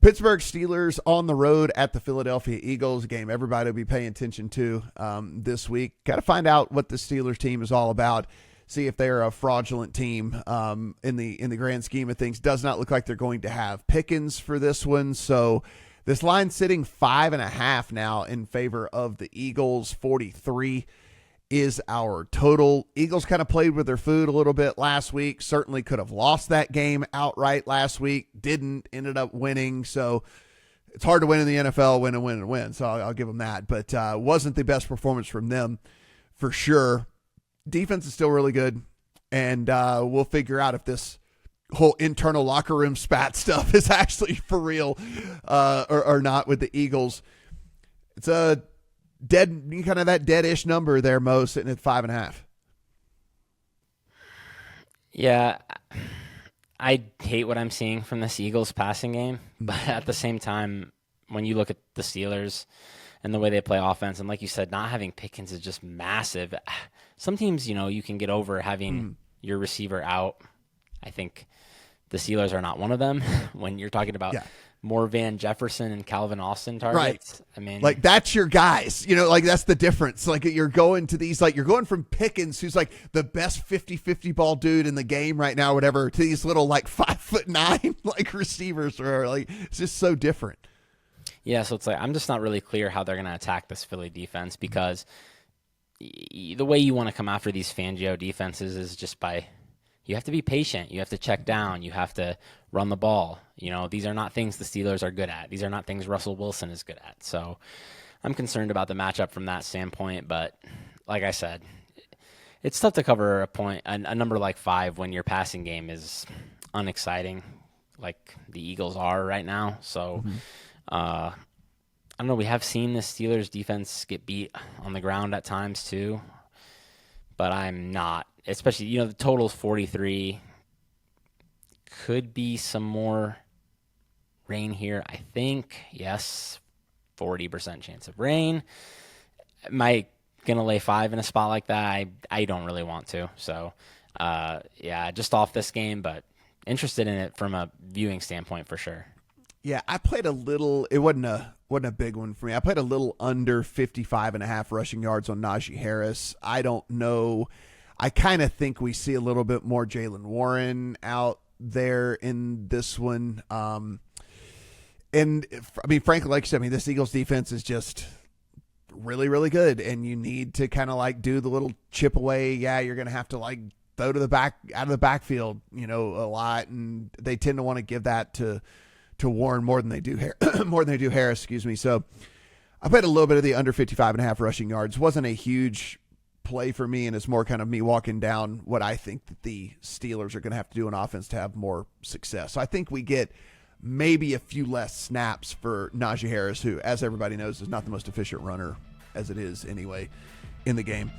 Pittsburgh Steelers on the road at the Philadelphia Eagles, game everybody will be paying attention to this week. Got to find out what the Steelers team is all about. See if they're a fraudulent team in the grand scheme of things. Does not look like they're going to have Pickens for this one. So this line sitting 5.5 now in favor of the Eagles. 43 is our total. Eagles kind of played with their food a little bit last week. Certainly could have lost that game outright last week. Didn't. Ended up winning. So it's hard to win in the NFL, win. So I'll give them that. But wasn't the best performance from them for sure. Defense is still really good. And we'll figure out if this whole internal locker room spat stuff is actually for real or not with the Eagles. It's a kind of that dead-ish number there, Mo, sitting at 5.5. Yeah, I hate what I'm seeing from this Eagles passing game, but at the same time, when you look at the Steelers and the way they play offense, and like you said, not having Pickens is just massive. Some teams, you can get over having your receiver out. I think the Steelers are not one of them. When you're talking about more Van Jefferson and Calvin Austin targets. Right. I mean, like that's your guys, that's the difference. Like you're going to these, like you're going from Pickens, who's like the best 50-50 ball dude in the game right now, or whatever, to these little like 5'9" like receivers, or like it's just so different. Yeah. So it's like, I'm just not really clear how they're going to attack this Philly defense, because the way you want to come after these Fangio defenses is just by, you have to be patient. You have to check down. You have to run the ball. These are not things the Steelers are good at. These are not things Russell Wilson is good at. So I'm concerned about the matchup from that standpoint. But like I said, it's tough to cover a number like 5 when your passing game is unexciting, like the Eagles are right now. So I don't know. We have seen the Steelers defense get beat on the ground at times too, but I'm not. Especially, the total's 43. Could be some more rain here, I think. Yes, 40% chance of rain. Am I going to lay 5 in a spot like that? I don't really want to. So, just off this game, but interested in it from a viewing standpoint for sure. Yeah, I played a little. It wasn't a big one for me. I played a little under 55.5 rushing yards on Najee Harris. I don't know. I kind of think we see a little bit more Jaylen Warren out there in this one. And I mean, frankly, like you said, this Eagles defense is just really, really good. And you need to kind of like do the little chip away. Yeah, you're going to have to like throw to the back, out of the backfield, a lot. And they tend to want to give that to Warren more than they do Harris, excuse me. So I played a little bit of the under 55.5 rushing yards. Wasn't a huge play for me, and it's more kind of me walking down what I think that the Steelers are going to have to do on offense to have more success. So I think we get maybe a few less snaps for Najee Harris, who, as everybody knows, is not the most efficient runner as it is anyway in the game.